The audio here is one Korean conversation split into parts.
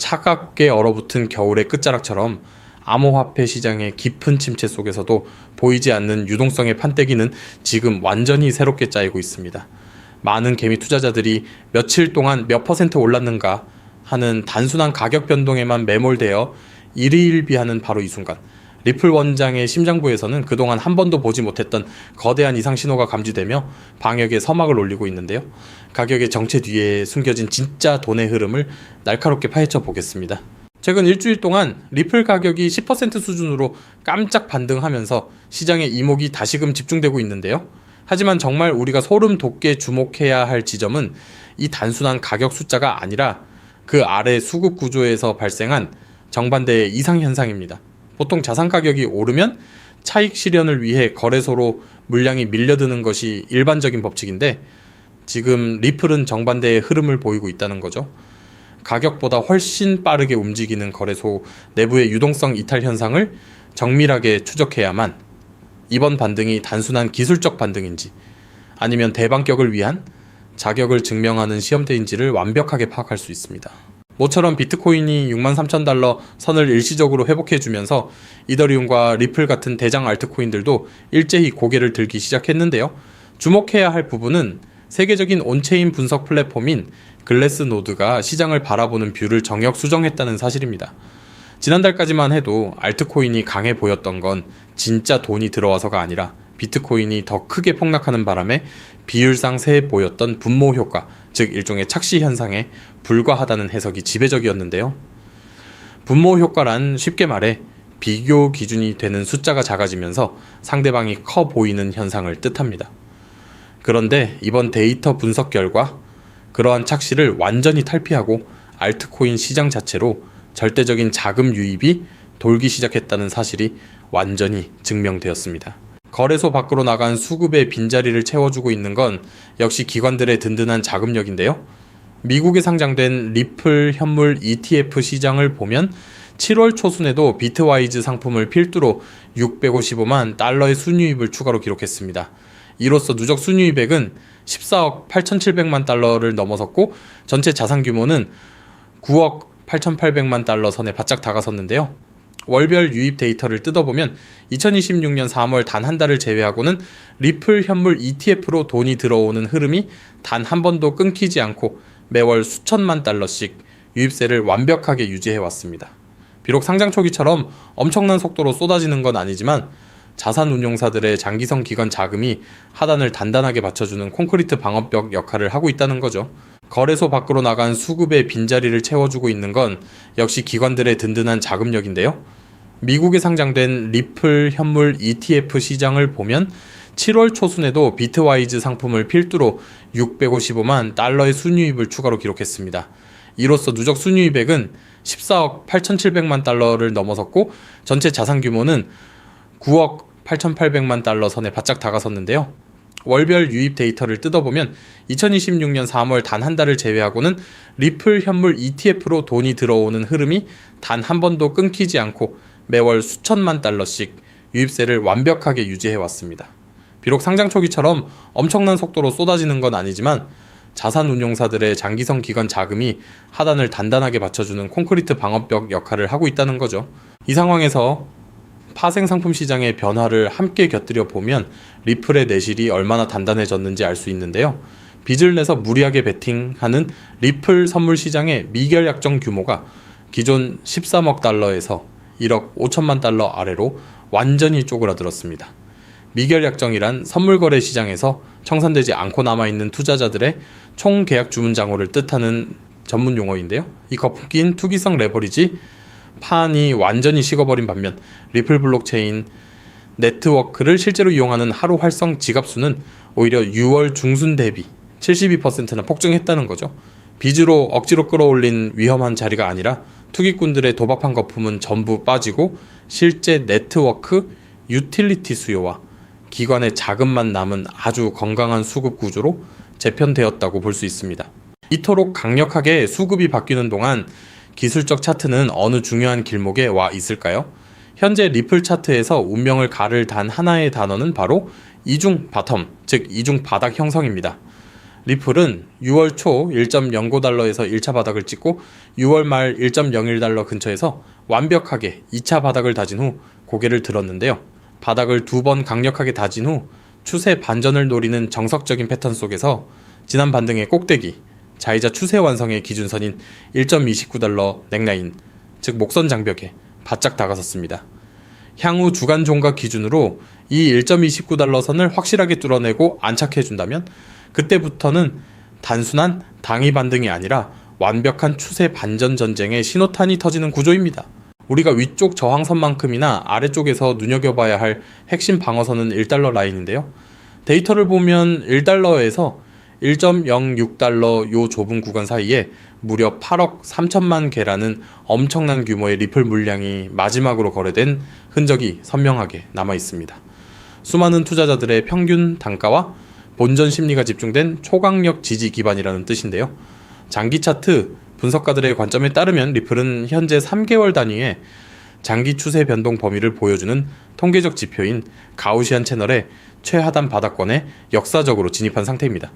차갑게 얼어붙은 겨울의 끝자락처럼 암호화폐 시장의 깊은 침체 속에서도 보이지 않는 유동성의 판때기는 지금 완전히 새롭게 짜이고 있습니다. 많은 개미 투자자들이 며칠 동안 몇 퍼센트 올랐는가 하는 단순한 가격 변동에만 매몰되어 일희일비하는 바로 이 순간, 리플 원장의 심장부에서는 그동안 한 번도 보지 못했던 거대한 이상 신호가 감지되며 방역의 서막을 올리고 있는데요. 가격의 정체 뒤에 숨겨진 진짜 돈의 흐름을 날카롭게 파헤쳐 보겠습니다. 최근 일주일 동안 리플 가격이 10% 수준으로 깜짝 반등하면서 시장의 이목이 다시금 집중되고 있는데요. 하지만 정말 우리가 소름 돋게 주목해야 할 지점은 이 단순한 가격 숫자가 아니라 그 아래 수급 구조에서 발생한 정반대의 이상 현상입니다. 보통 자산 가격이 오르면 차익 실현을 위해 거래소로 물량이 밀려드는 것이 일반적인 법칙인데, 지금 리플은 정반대의 흐름을 보이고 있다는 거죠. 가격보다 훨씬 빠르게 움직이는 거래소 내부의 유동성 이탈 현상을 정밀하게 추적해야만 이번 반등이 단순한 기술적 반등인지 아니면 대반격을 위한 자격을 증명하는 시험대인지를 완벽하게 파악할 수 있습니다. 모처럼 비트코인이 63,000달러 선을 일시적으로 회복해주면서 이더리움과 리플 같은 대장 알트코인들도 일제히 고개를 들기 시작했는데요. 주목해야 할 부분은 세계적인 온체인 분석 플랫폼인 글래스노드가 시장을 바라보는 뷰를 정역 수정했다는 사실입니다. 지난달까지만 해도 알트코인이 강해 보였던 건 진짜 돈이 들어와서가 아니라 비트코인이 더 크게 폭락하는 바람에 비율상 세 보였던 분모 효과, 즉 일종의 착시 현상에 불과하다는 해석이 지배적이었는데요. 분모 효과란 쉽게 말해 비교 기준이 되는 숫자가 작아지면서 상대방이 커 보이는 현상을 뜻합니다. 그런데 이번 데이터 분석 결과 그러한 착시를 완전히 탈피하고 알트코인 시장 자체로 절대적인 자금 유입이 돌기 시작했다는 사실이 완전히 증명되었습니다. 거래소 밖으로 나간 수급의 빈자리를 채워주고 있는 건 역시 기관들의 든든한 자금력인데요. 미국에 상장된 리플 현물 ETF 시장을 보면 7월 초순에도 비트와이즈 상품을 필두로 655만 달러의 순유입을 추가로 기록했습니다. 이로써 누적 순유입액은 14억 8,700만 달러를 넘어섰고 전체 자산 규모는 9억 8,800만 달러 선에 바짝 다가섰는데요. 월별 유입 데이터를 뜯어보면 2026년 3월 단 한 달을 제외하고는 리플 현물 ETF로 돈이 들어오는 흐름이 단 한 번도 끊기지 않고 매월 수천만 달러씩 유입세를 완벽하게 유지해왔습니다. 비록 상장 초기처럼 엄청난 속도로 쏟아지는 건 아니지만 자산 운용사들의 장기성 기관 자금이 하단을 단단하게 받쳐주는 콘크리트 방어벽 역할을 하고 있다는 거죠. 거래소 밖으로 나간 수급의 빈자리를 채워주고 있는 건 역시 기관들의 든든한 자금력인데요. 미국에 상장된 리플 현물 ETF 시장을 보면 7월 초순에도 비트와이즈 상품을 필두로 655만 달러의 순유입을 추가로 기록했습니다. 이로써 누적 순유입액은 14억 8,700만 달러를 넘어섰고 전체 자산 규모는 9억 8,800만 달러 선에 바짝 다가섰는데요. 월별 유입 데이터를 뜯어보면 2026년 3월 단 한 달을 제외하고는 리플 현물 ETF로 돈이 들어오는 흐름이 단 한 번도 끊기지 않고 매월 수천만 달러씩 유입세를 완벽하게 유지해왔습니다. 비록 상장 초기처럼 엄청난 속도로 쏟아지는 건 아니지만 자산 운용사들의 장기성 기관 자금이 하단을 단단하게 받쳐주는 콘크리트 방어벽 역할을 하고 있다는 거죠. 이 상황에서 파생 상품 시장의 변화를 함께 곁들여 보면 리플의 내실이 얼마나 단단해졌는지 알 수 있는데요. 빚을 내서 무리하게 베팅하는 리플 선물 시장의 미결 약정 규모가 기존 13억 달러에서 1억 5천만 달러 아래로 완전히 쪼그라들었습니다. 미결 약정이란 선물 거래 시장에서 청산되지 않고 남아있는 투자자들의 총 계약 주문 장호를 뜻하는 전문 용어인데요. 이 거품낀 투기성 레버리지 판이 완전히 식어버린 반면 리플 블록체인 네트워크를 실제로 이용하는 하루 활성 지갑수는 오히려 6월 중순 대비 72%나 폭증했다는 거죠. 빚으로 억지로 끌어올린 위험한 자리가 아니라 투기꾼들의 도박판 거품은 전부 빠지고 실제 네트워크 유틸리티 수요와 기관의 자금만 남은 아주 건강한 수급 구조로 재편되었다고 볼 수 있습니다. 이토록 강력하게 수급이 바뀌는 동안 기술적 차트는 어느 중요한 길목에 와 있을까요? 현재 리플 차트에서 운명을 가를 단 하나의 단어는 바로 이중 바텀, 즉 이중 바닥 형성입니다. 리플은 6월 초 1.09달러에서 1차 바닥을 찍고 6월 말 1.01달러 근처에서 완벽하게 2차 바닥을 다진 후 고개를 들었는데요. 바닥을 2번 강력하게 다진 후 추세 반전을 노리는 정석적인 패턴 속에서 지난 반등의 꼭대기, 자이자 추세 완성의 기준선인 1.29달러 넥라인, 즉 목선 장벽에 바짝 다가섰습니다. 향후 주간 종가 기준으로 이 1.29달러 선을 확실하게 뚫어내고 안착해준다면 그때부터는 단순한 당위 반등이 아니라 완벽한 추세 반전 전쟁의 신호탄이 터지는 구조입니다. 우리가 위쪽 저항선만큼이나 아래쪽에서 눈여겨봐야 할 핵심 방어선은 1달러 라인인데요. 데이터를 보면 1달러에서 1.06달러 요 좁은 구간 사이에 무려 8억 3천만 개라는 엄청난 규모의 리플 물량이 마지막으로 거래된 흔적이 선명하게 남아 있습니다. 수많은 투자자들의 평균 단가와 본전 심리가 집중된 초강력 지지 기반이라는 뜻인데요. 장기 차트 분석가들의 관점에 따르면 리플은 현재 3개월 단위의 장기 추세 변동 범위를 보여주는 통계적 지표인 가우시안 채널의 최하단 바닥권에 역사적으로 진입한 상태입니다.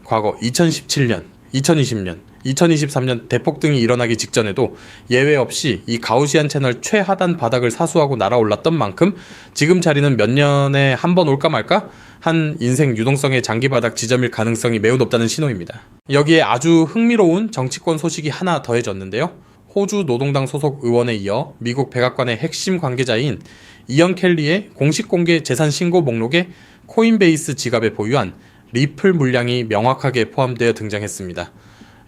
과거 2017년, 2020년, 2023년 대폭등이 일어나기 직전에도 예외 없이 이 가우시안 채널 최하단 바닥을 사수하고 날아올랐던 만큼 지금 자리는 몇 년에 한 번 올까 말까 한 인생 유동성의 장기 바닥 지점일 가능성이 매우 높다는 신호입니다. 여기에 아주 흥미로운 정치권 소식이 하나 더해졌는데요. 호주 노동당 소속 의원에 이어 미국 백악관의 핵심 관계자인 이언 켈리의 공식 공개 재산 신고 목록에 코인베이스 지갑에 보유한 리플 물량이 명확하게 포함되어 등장했습니다.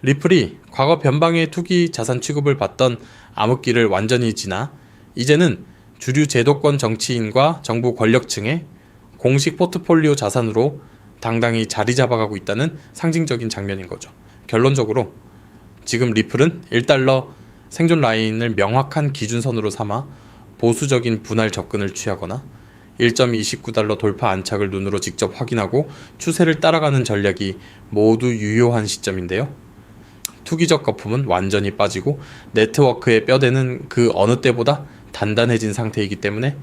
리플이 과거 변방의 투기 자산 취급을 받던 암흑기를 완전히 지나 이제는 주류 제도권 정치인과 정부 권력층의 공식 포트폴리오 자산으로 당당히 자리 잡아가고 있다는 상징적인 장면인 거죠. 결론적으로 지금 리플은 1달러 생존 라인을 명확한 기준선으로 삼아 보수적인 분할 접근을 취하거나 1.29달러 돌파 안착을 눈으로 직접 확인하고 추세를 따라가는 전략이 모두 유효한 시점인데요. 투기적 거품은 완전히 빠지고 네트워크의 뼈대는 그 어느 때보다 단단해진 상태이기 때문에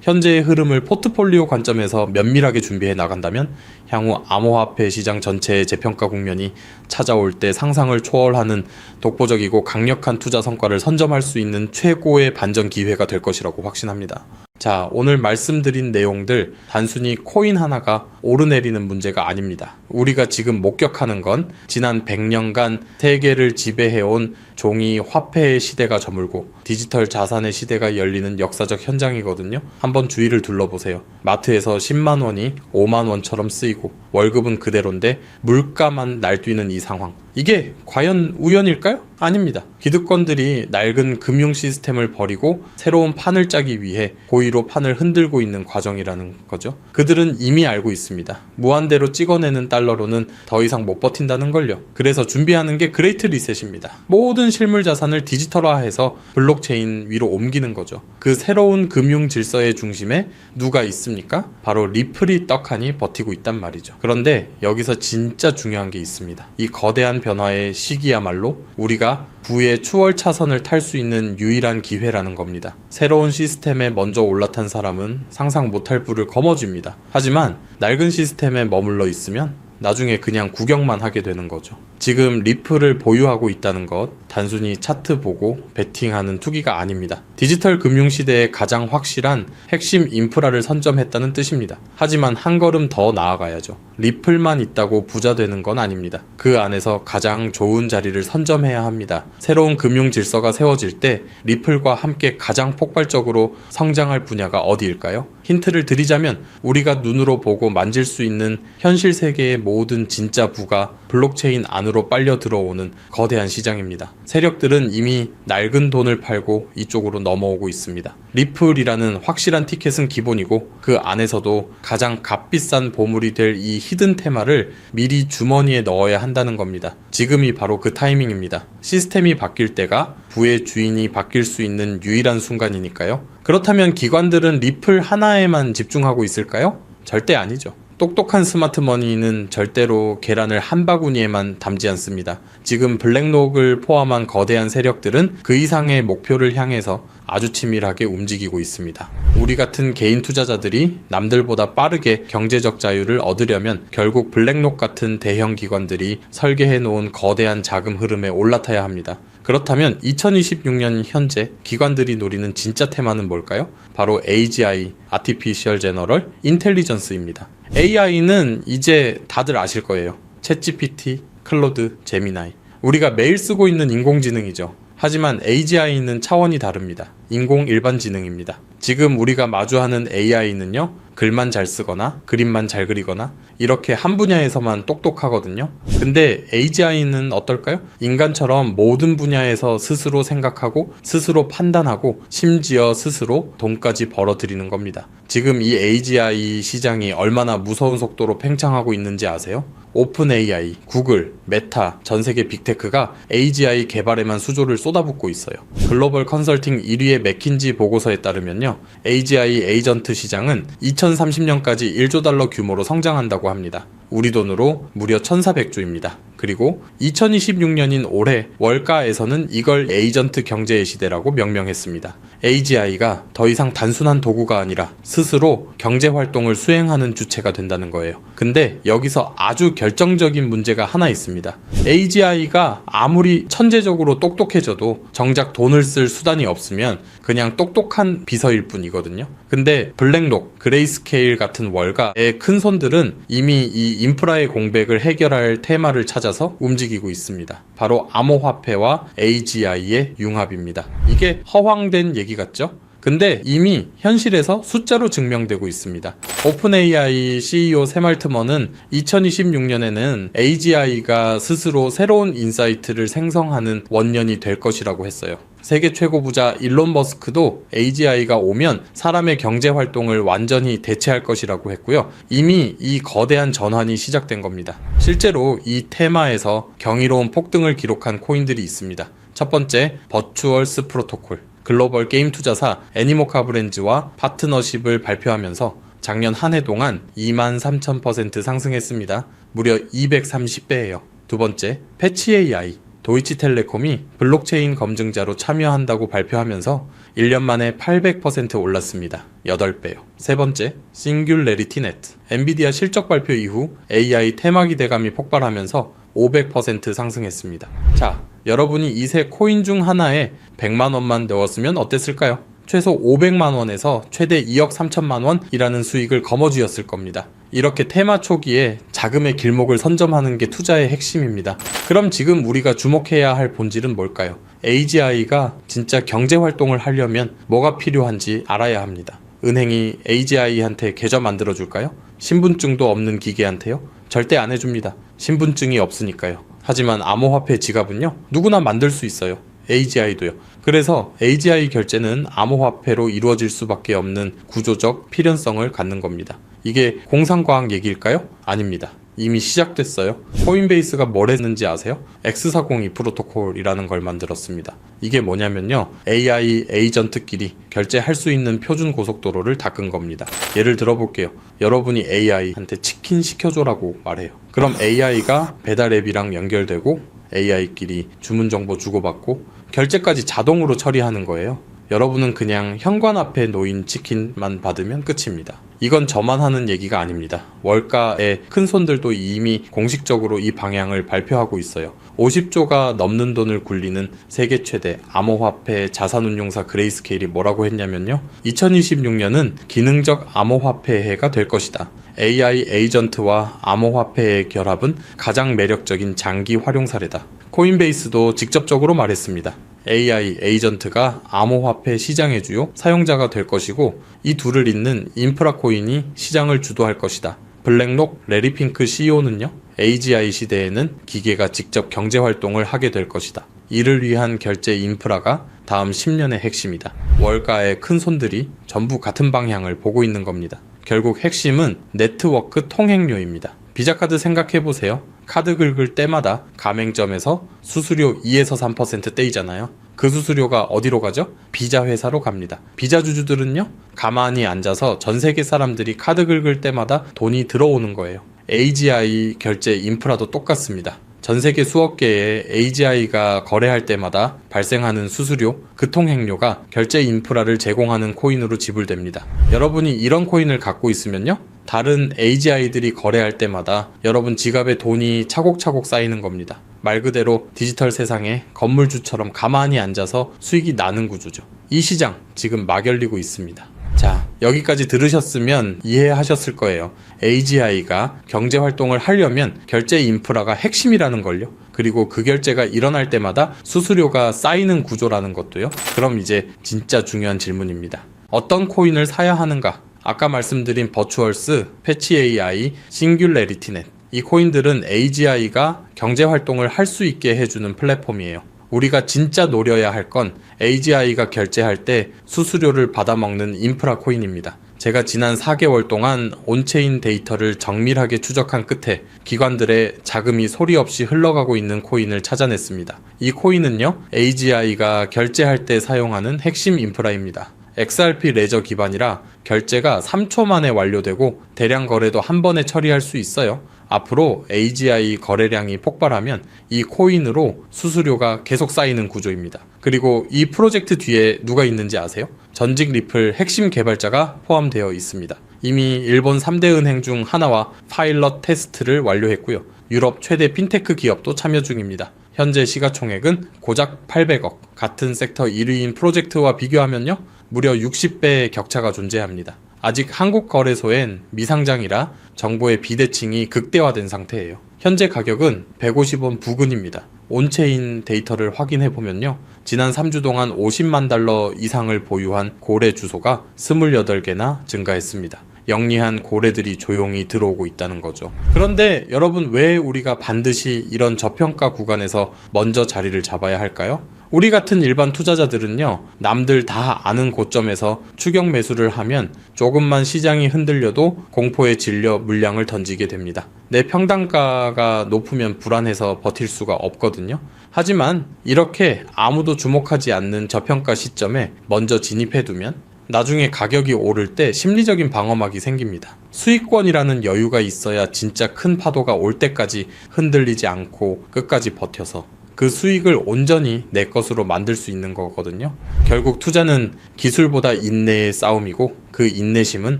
현재의 흐름을 포트폴리오 관점에서 면밀하게 준비해 나간다면 향후 암호화폐 시장 전체의 재평가 국면이 찾아올 때 상상을 초월하는 독보적이고 강력한 투자 성과를 선점할 수 있는 최고의 반전 기회가 될 것이라고 확신합니다. 자, 오늘 말씀드린 내용들 단순히 코인 하나가 오르내리는 문제가 아닙니다. 우리가 지금 목격하는 건 지난 100년간 세계를 지배해온 종이 화폐의 시대가 저물고 디지털 자산의 시대가 열리는 역사적 현장이거든요. 한번 주위를 둘러보세요. 마트에서 10만 원이 5만 원처럼 쓰이고 월급은 그대로인데 물가만 날뛰는 이 상황. 이게 과연 우연일까요? 아닙니다. 기득권들이 낡은 금융 시스템을 버리고 새로운 판을 짜기 위해 고의로 판을 흔들고 있는 과정이라는 거죠. 그들은 이미 알고 있습니다. 무한대로 찍어내는 달러로는 더 이상 못 버틴다는 걸요. 그래서 준비하는 게 그레이트 리셋입니다. 모든 실물 자산을 디지털화해서 블록체인 위로 옮기는 거죠. 그 새로운 금융 질서의 중심에 누가 있습니까? 바로 리플이 떡하니 버티고 있단 말이죠. 그런데 여기서 진짜 중요한 게 있습니다. 이 거대한 변화의 시기야말로 우리가 부의 추월 차선을 탈 수 있는 유일한 기회라는 겁니다. 새로운 시스템에 먼저 올라탄 사람은 상상 못할 부를 거머쥡니다. 하지만 낡은 시스템에 머물러 있으면 나중에 그냥 구경만 하게 되는 거죠. 지금 리플을 보유하고 있다는 것 단순히 차트 보고 베팅하는 투기가 아닙니다. 디지털 금융 시대의 가장 확실한 핵심 인프라를 선점했다는 뜻입니다. 하지만 한 걸음 더 나아가야죠. 리플만 있다고 부자 되는 건 아닙니다. 그 안에서 가장 좋은 자리를 선점해야 합니다. 새로운 금융 질서가 세워질 때 리플과 함께 가장 폭발적으로 성장할 분야가 어디일까요? 힌트를 드리자면 우리가 눈으로 보고 만질 수 있는 현실 세계의 모든 진짜 부가 블록체인 안으로 빨려 들어오는 거대한 시장입니다. 세력들은 이미 낡은 돈을 팔고 이쪽으로 넘어오고 있습니다. 리플이라는 확실한 티켓은 기본이고 그 안에서도 가장 값비싼 보물이 될 이 히든 테마를 미리 주머니에 넣어야 한다는 겁니다. 지금이 바로 그 타이밍입니다. 시스템이 바뀔 때가 부의 주인이 바뀔 수 있는 유일한 순간이니까요. 그렇다면 기관들은 리플 하나에만 집중하고 있을까요? 절대 아니죠. 똑똑한 스마트머니는 절대로 계란을 한 바구니에만 담지 않습니다. 지금 블랙록을 포함한 거대한 세력들은 그 이상의 목표를 향해서 아주 치밀하게 움직이고 있습니다. 우리 같은 개인 투자자들이 남들보다 빠르게 경제적 자유를 얻으려면 결국 블랙록 같은 대형 기관들이 설계해 놓은 거대한 자금 흐름에 올라타야 합니다. 그렇다면 2026년 현재 기관들이 노리는 진짜 테마는 뭘까요? 바로 AGI, Artificial General Intelligence입니다. AI는 이제 다들 아실 거예요. 챗GPT, 클로드, 제미나이. 우리가 매일 쓰고 있는 인공지능이죠. 하지만 AGI는 차원이 다릅니다. 인공 일반지능입니다. 지금 우리가 마주하는 AI는요, 글만 잘 쓰거나 그림만 잘 그리거나 이렇게 한 분야에서만 똑똑하거든요. 근데 AGI는 어떨까요? 인간처럼 모든 분야에서 스스로 생각하고 스스로 판단하고 심지어 스스로 돈까지 벌어들이는 겁니다. 지금 이 AGI 시장이 얼마나 무서운 속도로 팽창하고 있는지 아세요? 오픈 AI, 구글, 메타, 전 세계 빅테크가 AGI 개발에만 수조를 쏟아붓고 있어요. 글로벌 컨설팅 1위의 맥킨지 보고서에 따르면요, AGI 에이전트 시장은 2030년까지 1조 달러 규모로 성장한다고 합니다. 우리 돈으로 무려 1,400조입니다. 그리고 2026년인 올해 월가에서는 이걸 에이전트 경제의 시대라고 명명했습니다. AGI가 더 이상 단순한 도구가 아니라 스스로 경제 활동을 수행하는 주체가 된다는 거예요. 근데 여기서 아주 결정적인 문제가 하나 있습니다. AGI가 아무리 천재적으로 똑똑해져도 정작 돈을 쓸 수단이 없으면 그냥 똑똑한 비서일 뿐이거든요. 근데 블랙록, 그레이스케일 같은 월가의 큰 손들은 이미 이 인프라의 공백을 해결할 테마를 찾아서 움직이고 있습니다. 바로 암호화폐와 AGI의 융합입니다. 이게 허황된 얘기 같죠? 근데 이미 현실에서 숫자로 증명되고 있습니다. 오픈AI CEO 샘 알트먼은 2026년에는 AGI가 스스로 새로운 인사이트를 생성하는 원년이 될 것이라고 했어요. 세계 최고 부자 일론 머스크도 AGI가 오면 사람의 경제 활동을 완전히 대체할 것이라고 했고요. 이미 이 거대한 전환이 시작된 겁니다. 실제로 이 테마에서 경이로운 폭등을 기록한 코인들이 있습니다. 첫 번째, 버추얼스 프로토콜. 글로벌 게임 투자사 애니모카브렌즈와 파트너십을 발표하면서 작년 한 해 동안 23,000% 상승했습니다. 무려 230배예요. 두 번째, 패치AI. 도이치텔레콤이 블록체인 검증자로 참여한다고 발표하면서 1년 만에 800% 올랐습니다. 8배요. 세 번째, 싱귤레리티네트. 엔비디아 실적 발표 이후 AI 테마 기대감이 폭발하면서 500% 상승했습니다. 자, 여러분이 이 세 코인 중 하나에 100만 원만 넣었으면 어땠을까요? 최소 500만 원에서 최대 2억 3천만 원이라는 수익을 거머쥐었을 겁니다. 이렇게 테마 초기에 자금의 길목을 선점하는 게 투자의 핵심입니다. 그럼 지금 우리가 주목해야 할 본질은 뭘까요? AGI가 진짜 경제 활동을 하려면 뭐가 필요한지 알아야 합니다. 은행이 AGI한테 계좌 만들어줄까요? 신분증도 없는 기계한테요? 절대 안 해줍니다. 신분증이 없으니까요. 하지만 암호화폐 지갑은요, 누구나 만들 수 있어요. AGI도요. 그래서 AGI 결제는 암호화폐로 이루어질 수밖에 없는 구조적 필연성을 갖는 겁니다. 이게 공상과학 얘기일까요? 아닙니다. 이미 시작됐어요. 코인베이스가 뭘 했는지 아세요? X402 프로토콜이라는 걸 만들었습니다. 이게 뭐냐면요, AI 에이전트끼리 결제할 수 있는 표준 고속도로를 닦은 겁니다. 예를 들어볼게요. 여러분이 AI한테 치킨 시켜줘라고 말해요. 그럼 AI가 배달 앱이랑 연결되고 AI끼리 주문 정보 주고받고 결제까지 자동으로 처리하는 거예요. 여러분은 그냥 현관 앞에 놓인 치킨만 받으면 끝입니다. 이건 저만 하는 얘기가 아닙니다. 월가의 큰 손들도 이미 공식적으로 이 방향을 발표하고 있어요. 50조가 넘는 돈을 굴리는 세계 최대 암호화폐 자산운용사 그레이스케일이 뭐라고 했냐면요, 2026년은 기능적 암호화폐 해가 될 것이다. AI 에이전트와 암호화폐의 결합은 가장 매력적인 장기 활용 사례다. 코인베이스도 직접적으로 말했습니다. AI 에이전트가 암호화폐 시장의 주요 사용자가 될 것이고, 이 둘을 잇는 인프라 코인이 시장을 주도할 것이다. 블랙록 레리핑크 CEO는요, AGI 시대에는 기계가 직접 경제 활동을 하게 될 것이다. 이를 위한 결제 인프라가 다음 10년의 핵심이다. 월가의 큰 손들이 전부 같은 방향을 보고 있는 겁니다. 결국 핵심은 네트워크 통행료입니다. 비자카드 생각해보세요. 카드 긁을 때마다 가맹점에서 수수료 2에서 3% 떼이잖아요. 그 수수료가 어디로 가죠? 비자 회사로 갑니다. 비자 주주들은요, 가만히 앉아서 전 세계 사람들이 카드 긁을 때마다 돈이 들어오는 거예요. AGI 결제 인프라도 똑같습니다. 전 세계 수억 개의 AGI가 거래할 때마다 발생하는 수수료, 교통행료가 결제 인프라를 제공하는 코인으로 지불됩니다. 여러분이 이런 코인을 갖고 있으면요, 다른 AGI들이 거래할 때마다 여러분 지갑에 돈이 차곡차곡 쌓이는 겁니다. 말 그대로 디지털 세상에 건물주처럼 가만히 앉아서 수익이 나는 구조죠. 이 시장 지금 막 열리고 있습니다. 자, 여기까지 들으셨으면 이해하셨을 거예요. AGI가 경제활동을 하려면 결제 인프라가 핵심이라는 걸요. 그리고 그 결제가 일어날 때마다 수수료가 쌓이는 구조라는 것도요. 그럼 이제 진짜 중요한 질문입니다. 어떤 코인을 사야 하는가? 아까 말씀드린 버추얼스, 패치 AI, 싱귤레리티넷, 이 코인들은 AGI가 경제활동을 할 수 있게 해주는 플랫폼이에요. 우리가 진짜 노려야 할 건 AGI가 결제할 때 수수료를 받아먹는 인프라 코인입니다. 제가 지난 4개월 동안 온체인 데이터를 정밀하게 추적한 끝에 기관들의 자금이 소리 없이 흘러가고 있는 코인을 찾아냈습니다. 이 코인은요, AGI가 결제할 때 사용하는 핵심 인프라입니다. XRP 레저 기반이라 결제가 3초 만에 완료되고 대량 거래도 한 번에 처리할 수 있어요. 앞으로 AGI 거래량이 폭발하면 이 코인으로 수수료가 계속 쌓이는 구조입니다. 그리고 이 프로젝트 뒤에 누가 있는지 아세요? 전직 리플 핵심 개발자가 포함되어 있습니다. 이미 일본 3대 은행 중 하나와 파일럿 테스트를 완료했고요. 유럽 최대 핀테크 기업도 참여 중입니다. 현재 시가총액은 고작 800억, 같은 섹터 1위인 프로젝트와 비교하면요, 무려 60배의 격차가 존재합니다. 아직 한국 거래소엔 미상장이라 정보의 비대칭이 극대화된 상태예요. 현재 가격은 150원 부근입니다. 온체인 데이터를 확인해보면요, 지난 3주 동안 50만 달러 이상을 보유한 고래 주소가 28개나 증가했습니다. 영리한 고래들이 조용히 들어오고 있다는 거죠. 그런데 여러분, 왜 우리가 반드시 이런 저평가 구간에서 먼저 자리를 잡아야 할까요? 우리 같은 일반 투자자들은요, 남들 다 아는 고점에서 추격 매수를 하면 조금만 시장이 흔들려도 공포에 질려 물량을 던지게 됩니다. 내 평단가가 높으면 불안해서 버틸 수가 없거든요. 하지만 이렇게 아무도 주목하지 않는 저평가 시점에 먼저 진입해두면 나중에 가격이 오를 때 심리적인 방어막이 생깁니다. 수익권이라는 여유가 있어야 진짜 큰 파도가 올 때까지 흔들리지 않고 끝까지 버텨서 그 수익을 온전히 내 것으로 만들 수 있는 거거든요. 결국 투자는 기술보다 인내의 싸움이고, 그 인내심은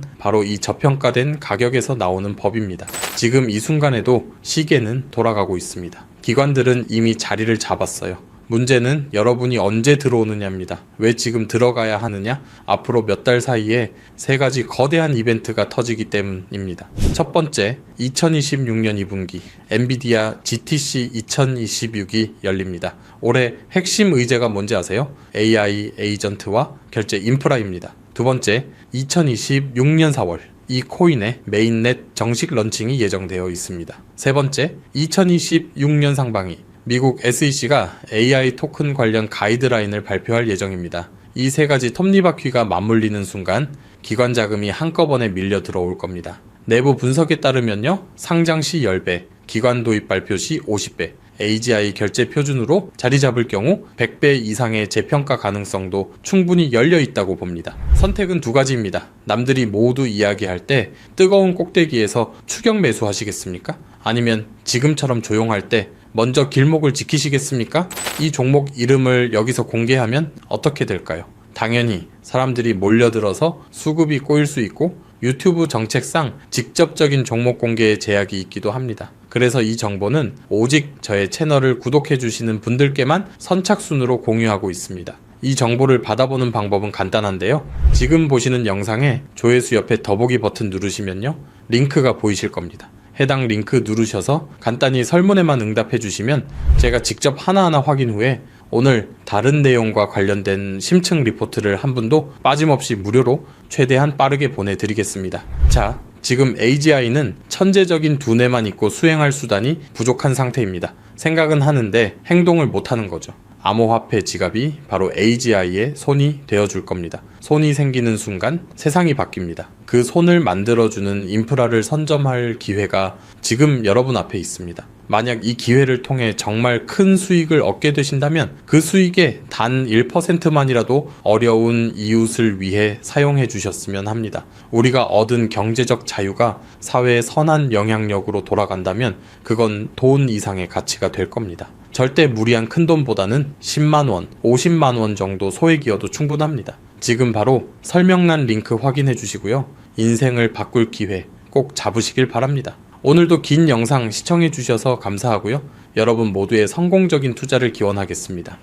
바로 이 저평가된 가격에서 나오는 법입니다. 지금 이 순간에도 시계는 돌아가고 있습니다. 기관들은 이미 자리를 잡았어요. 문제는 여러분이 언제 들어오느냐입니다. 왜 지금 들어가야 하느냐? 앞으로 몇 달 사이에 3가지 거대한 이벤트가 터지기 때문입니다. 첫 번째, 2026년 2분기 엔비디아 GTC 2026이 열립니다. 올해 핵심 의제가 뭔지 아세요? AI 에이전트와 결제 인프라입니다. 두 번째, 2026년 4월 이 코인의 메인넷 정식 런칭이 예정되어 있습니다. 세 번째, 2026년 상반기 미국 SEC가 AI 토큰 관련 가이드라인을 발표할 예정입니다. 이 3가지 톱니바퀴가 맞물리는 순간 기관 자금이 한꺼번에 밀려 들어올 겁니다. 내부 분석에 따르면요, 상장 시 10배, 기관 도입 발표 시 50배, AGI 결제 표준으로 자리 잡을 경우 100배 이상의 재평가 가능성도 충분히 열려 있다고 봅니다. 선택은 2가지입니다. 남들이 모두 이야기할 때 뜨거운 꼭대기에서 추격 매수하시겠습니까? 아니면 지금처럼 조용할 때 먼저 길목을 지키시겠습니까? 이 종목 이름을 여기서 공개하면 어떻게 될까요? 당연히 사람들이 몰려들어서 수급이 꼬일 수 있고, 유튜브 정책상 직접적인 종목 공개에 제약이 있기도 합니다. 그래서 이 정보는 오직 저의 채널을 구독해 주시는 분들께만 선착순으로 공유하고 있습니다. 이 정보를 받아보는 방법은 간단한데요. 지금 보시는 영상에 조회수 옆에 더보기 버튼 누르시면요, 링크가 보이실 겁니다. 해당 링크 누르셔서 간단히 설문에만 응답해 주시면 제가 직접 하나하나 확인 후에 오늘 다른 내용과 관련된 심층 리포트를 한 분도 빠짐없이 무료로 최대한 빠르게 보내드리겠습니다. 자, 지금 AGI는 천재적인 두뇌만 있고 수행할 수단이 부족한 상태입니다. 생각은 하는데 행동을 못하는 거죠. 암호화폐 지갑이 바로 AGI의 손이 되어줄 겁니다. 손이 생기는 순간 세상이 바뀝니다. 그 손을 만들어주는 인프라를 선점할 기회가 지금 여러분 앞에 있습니다. 만약 이 기회를 통해 정말 큰 수익을 얻게 되신다면 그 수익의 단 1%만이라도 어려운 이웃을 위해 사용해 주셨으면 합니다. 우리가 얻은 경제적 자유가 사회의 선한 영향력으로 돌아간다면 그건 돈 이상의 가치가 될 겁니다. 절대 무리한 큰 돈보다는 10만 원, 50만 원 정도 소액이어도 충분합니다. 지금 바로 설명란 링크 확인해 주시고요. 인생을 바꿀 기회 꼭 잡으시길 바랍니다. 오늘도 긴 영상 시청해 주셔서 감사하고요. 여러분 모두의 성공적인 투자를 기원하겠습니다.